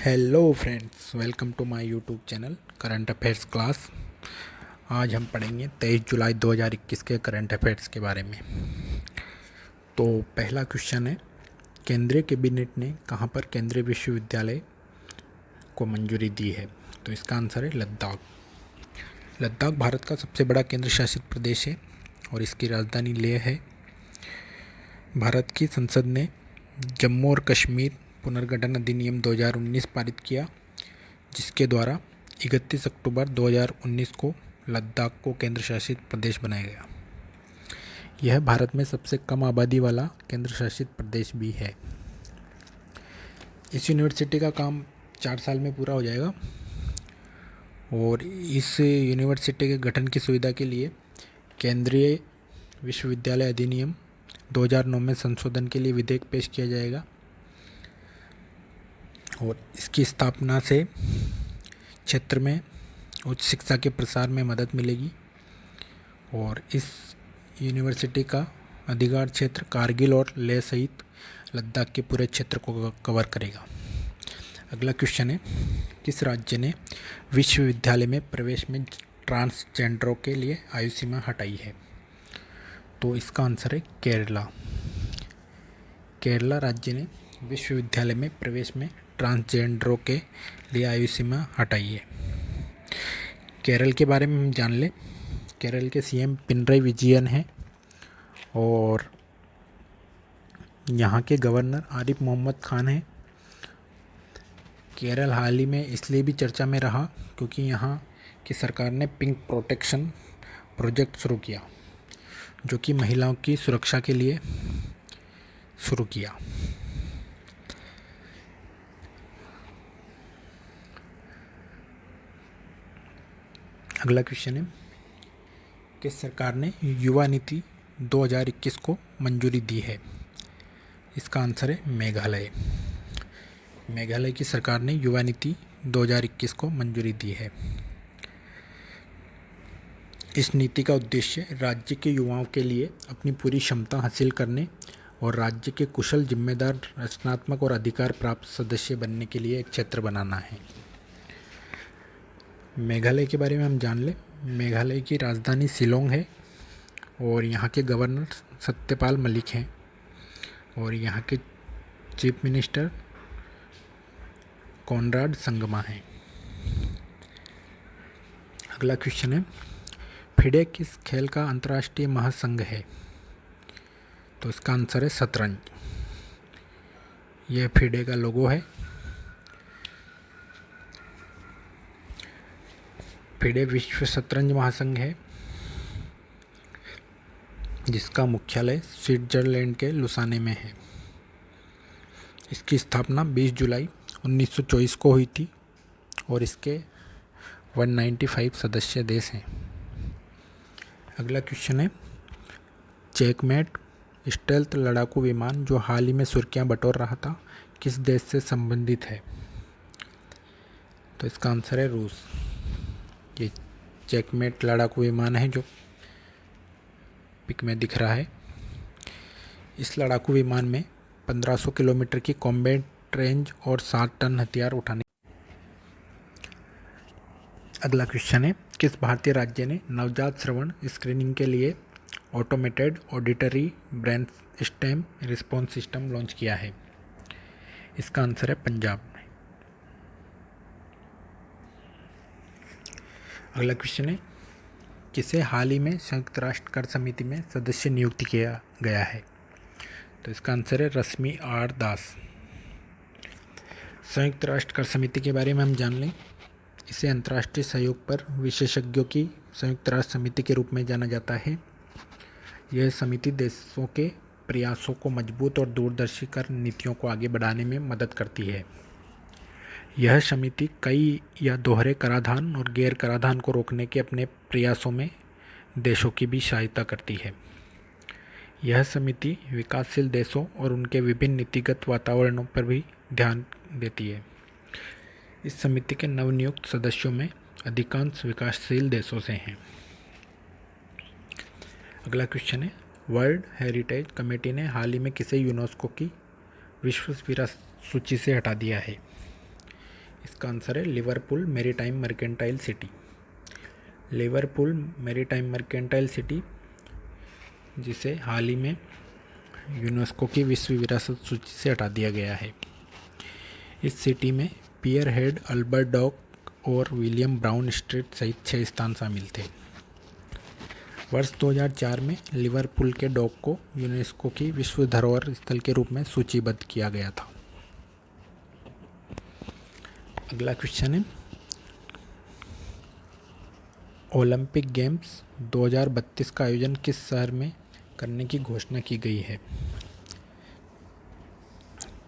Hello friends, welcome to my YouTube channel current affairs class. आज हम पढ़ेंगे 23 जुलाई 2021 के करंट अफेयर्स के बारे में। तो पहला क्वेश्चन है, केंद्रीय कैबिनेट ने कहाँ पर केंद्रीय विश्वविद्यालय को मंजूरी दी है? तो इसका आंसर है लद्दाख। लद्दाख भारत का सबसे बड़ा केंद्र शासित प्रदेश है और इसकी राजधानी लेह है। भारत की संसद ने जम्मू और कश्मीर पुनर्गठन अधिनियम 2019 पारित किया, जिसके द्वारा 31 अक्टूबर 2019 को लद्दाख को केंद्र शासित प्रदेश बनाया गया। यह भारत में सबसे कम आबादी वाला केंद्र शासित प्रदेश भी है। इस यूनिवर्सिटी का काम 4 साल में पूरा हो जाएगा और इस यूनिवर्सिटी के गठन की सुविधा के लिए केंद्रीय विश्वविद्यालय अधिनियम 2009 में संशोधन के लिए विधेयक पेश किया जाएगा और इसकी स्थापना से क्षेत्र में उच्च शिक्षा के प्रसार में मदद मिलेगी और इस यूनिवर्सिटी का अधिकार क्षेत्र कारगिल और लेह सहित लद्दाख के पूरे क्षेत्र को कवर करेगा। अगला क्वेश्चन है, किस राज्य ने विश्वविद्यालय में प्रवेश में ट्रांसजेंडरों के लिए आयु सीमा हटाई है? तो इसका आंसर है केरला। केरला राज्य ने विश्वविद्यालय में प्रवेश में ट्रांसजेंडरों के लिए आयु सीमा हटाई है। केरल के बारे में हम जान लें। केरल के सीएम पिनरई विजयन हैं और यहाँ के गवर्नर आरिफ मोहम्मद खान हैं। केरल हाल ही में इसलिए भी चर्चा में रहा क्योंकि यहाँ की सरकार ने पिंक प्रोटेक्शन प्रोजेक्ट शुरू किया, जो कि महिलाओं की सुरक्षा के लिए शुरू किया। अगला क्वेश्चन है, किस सरकार ने युवा नीति 2021 को मंजूरी दी है? इसका आंसर है मेघालय। मेघालय की सरकार ने युवा नीति 2021 को मंजूरी दी है। इस नीति का उद्देश्य राज्य के युवाओं के लिए अपनी पूरी क्षमता हासिल करने और राज्य के कुशल, जिम्मेदार, रचनात्मक और अधिकार प्राप्त सदस्य बनने के लिए एक क्षेत्र बनाना है। मेघालय के बारे में हम जान लें। मेघालय की राजधानी शिलोंग है और यहाँ के गवर्नर सत्यपाल मलिक हैं और यहाँ के चीफ मिनिस्टर कॉनराड संगमा हैं। अगला क्वेश्चन है, फिडे किस खेल का अंतर्राष्ट्रीय महासंघ है? तो इसका आंसर है शतरंज। यह फिडे का लोगो है। फिडे विश्व शतरंज महासंघ है जिसका मुख्यालय स्विट्जरलैंड के लुसाने में है। इसकी स्थापना 20 जुलाई 1924 को हुई थी और इसके 195 सदस्य देश हैं। अगला क्वेश्चन है, चेकमेट स्टेल्थ लड़ाकू विमान जो हाल ही में सुर्खियां बटोर रहा था, किस देश से संबंधित है? तो इसका आंसर है रूस। ये चेकमेट लड़ाकू विमान है जो पिक में दिख रहा है। इस लड़ाकू विमान में 1500 किलोमीटर की कॉम्बैट रेंज और 7 टन हथियार उठाने। अगला क्वेश्चन है, किस भारतीय राज्य ने नवजात श्रवण स्क्रीनिंग के लिए automated auditory brain stem response system launch किया है? इसका आंसर है पंजाब। अगला क्वेश्चन है, किसे हाल ही में संयुक्त राष्ट्र कर समिति में सदस्य नियुक्त किया गया है? तो इसका आंसर है रश्मि आर दास। संयुक्त राष्ट्र कर समिति के बारे में हम जान लें। इसे अंतर्राष्ट्रीय सहयोग पर विशेषज्ञों की संयुक्त राष्ट्र समिति के रूप में जाना जाता है। यह समिति देशों के प्रयासों को मजबूत और दूरदर्शी कर नीतियों को आगे बढ़ाने में मदद करती है। यह समिति कई या दोहरे कराधान और गैर कराधान को रोकने के अपने प्रयासों में देशों की भी सहायता करती है। यह समिति विकासशील देशों और उनके विभिन्न नीतिगत वातावरणों पर भी ध्यान देती है। इस समिति के नवनियुक्त सदस्यों में अधिकांश विकासशील देशों से हैं। अगला क्वेश्चन है, वर्ल्ड हेरिटेज कमेटी ने हाल ही में किसे यूनेस्को की विश्व विरासत सूची से हटा दिया है? इसका आंसर है Liverpool maritime mercantile city. Liverpool maritime mercantile city, जिसे हाल ही में यूनेस्को की विश्व विरासत सूची से हटा दिया गया है। इस सिटी में पियर हेड, अल्बर्ट डॉक और विलियम ब्राउन स्ट्रीट सहित 6 स्थान शामिल थे। वर्ष 2004 में लिवरपूल के डॉक को यूनेस्को की विश्व धरोहर स्थल के रूप में सूचीबद्ध किया गया था। अगला क्वेश्चन है, ओलंपिक गेम्स 2032 का आयोजन किस शहर में करने की घोषणा की गई है?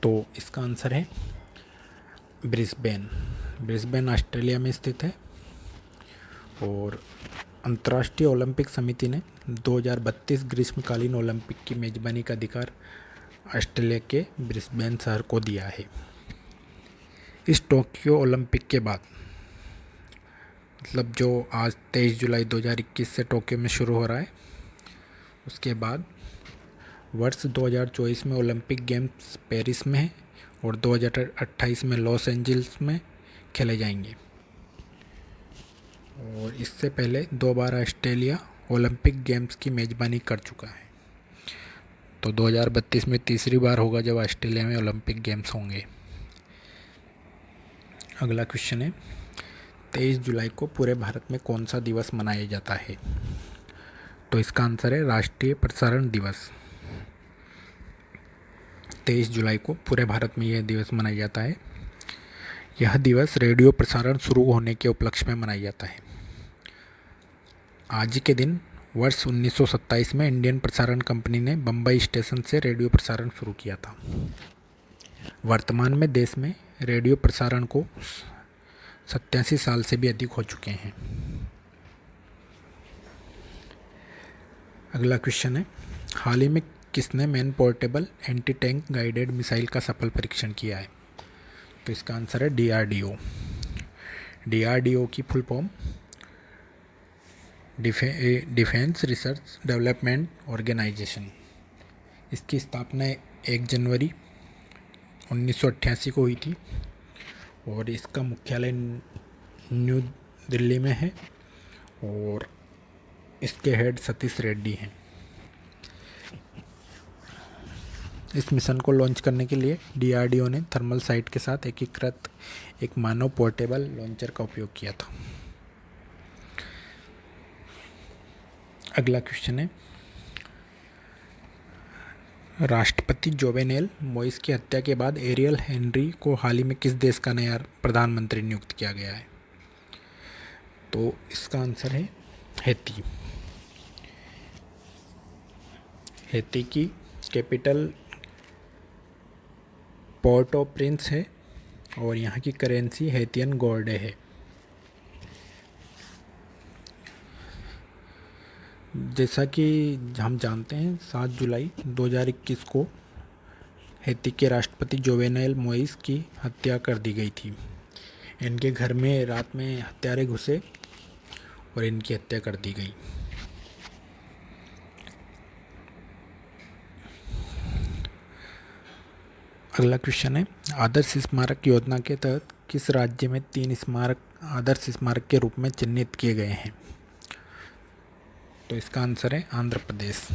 तो इसका आंसर है ब्रिस्बेन। ब्रिस्बेन ऑस्ट्रेलिया में स्थित है और अंतर्राष्ट्रीय ओलंपिक समिति ने 2032 ग्रीष्मकालीन ओलंपिक की मेजबानी का अधिकार ऑस्ट्रेलिया के ब्रिस्बेन शहर को दिया है। इस टोक्यो ओलंपिक के बाद, मतलब जो आज 23 जुलाई 2021 से टोक्यो में शुरू हो रहा है, उसके बाद वर्ष 2024 में ओलंपिक गेम्स पेरिस में है और 2028 में लॉस एंजल्स में खेले जाएंगे। और इससे पहले 2 बार ऑस्ट्रेलिया ओलंपिक गेम्स की मेजबानी कर चुका है, तो 2032 में तीसरी बार होगा जब ऑस्ट्रेलिया में ओलंपिक गेम्स होंगे। अगला क्वेश्चन है, 23 जुलाई को पूरे भारत में कौन सा दिवस मनाया जाता है? तो इसका आंसर है राष्ट्रीय प्रसारण दिवस। 23 जुलाई को पूरे भारत में यह दिवस मनाया जाता है। यह दिवस रेडियो प्रसारण शुरू होने के उपलक्ष्य में मनाया जाता है। आज के दिन वर्ष 1927 में इंडियन प्रसारण कंपनी ने बम्बई स्टेशन से रेडियो प्रसारण शुरू किया था। वर्तमान में देश में रेडियो प्रसारण को 87 साल से भी अधिक हो चुके हैं। अगला क्वेश्चन है, हाल ही में किसने man portable anti tank guided missile का सफल परीक्षण किया है? तो इसका आंसर है DRDO। DRDO की full form defence research development organisation. इसकी स्थापना 1 जनवरी 1988 को हुई थी और इसका मुख्यालय न्यू दिल्ली में है और इसके हेड सतीश रेड्डी हैं। इस मिशन को लॉन्च करने के लिए DRDO ने थर्मल साइट के साथ एकीकृत एक मानव पोर्टेबल लॉन्चर का उपयोग किया था। अगला क्वेश्चन है, राष्ट्रपति जोवेनेल मोइस की हत्या के बाद एरियल हेनरी को हाल ही में किस देश का नया प्रधानमंत्री नियुक्त किया गया है? तो इसका आंसर है हैती। हैती की कैपिटल पोर्ट ऑफ प्रिंस है और यहाँ की करेंसी हैतियन गोल्डे है। जैसा कि हम जानते हैं, 7 जुलाई 2021 को हैती के राष्ट्रपति जोवेनेल मोइस की हत्या कर दी गई थी। इनके घर में रात में हत्यारे घुसे और इनकी हत्या कर दी गई। अगला क्वेश्चन है, आदर्श स्मारक योजना के तहत किस राज्य में 3 स्मारक आदर्श स्मारक के रूप में चिन्हित किए गए हैं? तो इसका आंसर है आंध्र प्रदेश।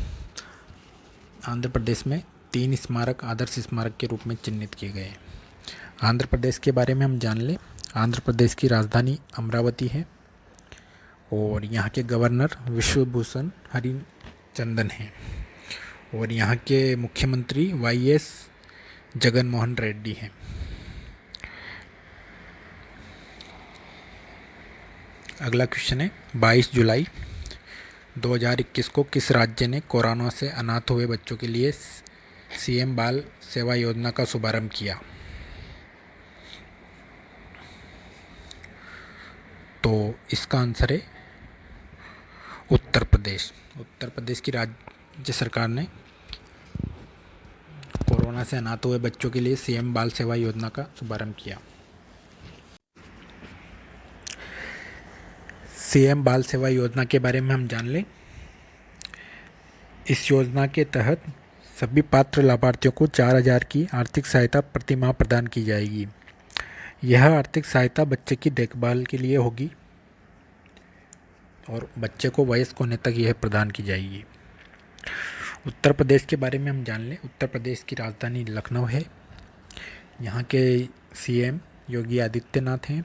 आंध्र प्रदेश में 3 स्मारक आदर्श स्मारक के रूप में चिन्हित किए गए हैं। आंध्र प्रदेश के बारे में हम जान लें। आंध्र प्रदेश की राजधानी अमरावती है और यहाँ के गवर्नर विश्वभूषण हरिचंदन हैं और यहाँ के मुख्यमंत्री YS जगनमोहन रेड्डी हैं। अगला क्वेश्चन है, 22 जुलाई 2021 को किस राज्य ने कोरोना से अनाथ हुए बच्चों के लिए CM बाल सेवा योजना का शुभारंभ किया? तो इसका आंसर है उत्तर प्रदेश। उत्तर प्रदेश की राज्य सरकार ने कोरोना से अनाथ हुए बच्चों के लिए CM बाल सेवा योजना का शुभारंभ किया। CM बाल सेवा योजना के बारे में हम जान लें। इस योजना के तहत सभी पात्र लाभार्थियों को 4,000 की आर्थिक सहायता प्रति माह प्रदान की जाएगी। यह आर्थिक सहायता बच्चे की देखभाल के लिए होगी और बच्चे को वयस्क होने तक यह प्रदान की जाएगी। उत्तर प्रदेश के बारे में हम जान लें। उत्तर प्रदेश की राजधानी लखनऊ है। यहाँ के सीएम योगी आदित्यनाथ हैं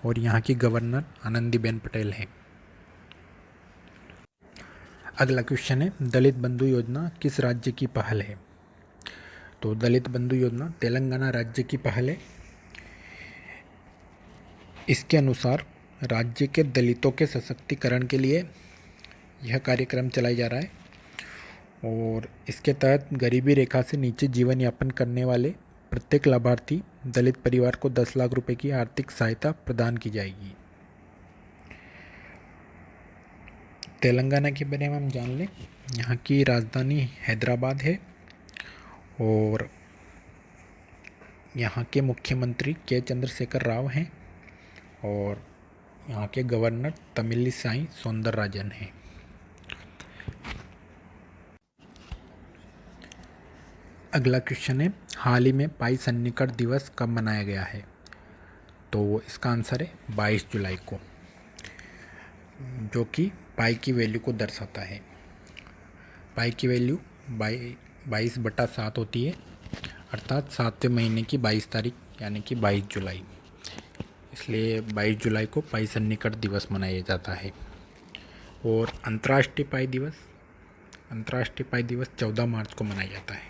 और यहाँ की गवर्नर आनंदीबेन पटेल हैं। अगला क्वेश्चन है, दलित बंधु योजना किस राज्य की पहल है? तो दलित बंधु योजना तेलंगाना राज्य की पहल है। इसके अनुसार राज्य के दलितों के सशक्तिकरण के लिए यह कार्यक्रम चलाया जा रहा है और इसके तहत गरीबी रेखा से नीचे जीवन यापन करने वाले प्रत्येक लाभार्थी दलित परिवार को 10 लाख रुपए की आर्थिक सहायता प्रदान की जाएगी। तेलंगाना के बारे में हम जान लें। यहाँ की राजधानी हैदराबाद है और यहाँ के मुख्यमंत्री के चंद्रशेखर राव हैं और यहाँ के गवर्नर तमिलिसाई सौंदरराजन हैं। अगला क्वेश्चन है, हाल ही में पाई सन्निकट दिवस कब मनाया गया है? तो इसका आंसर है 22 जुलाई को, जो कि पाई की वैल्यू को दर्शाता है। पाई की वैल्यू 22/7 होती है, अर्थात 7वें महीने की 22 तारीख यानी कि 22 जुलाई। इसलिए 22 जुलाई को पाई सन्निकट दिवस मनाया जाता है। और अंतर्राष्ट्रीय पाई दिवस 14 मार्च को मनाया जाता है।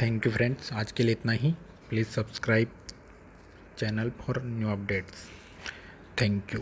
थैंक यू फ्रेंड्स, आज के लिए इतना ही। Please subscribe channel for new updates. Thank you.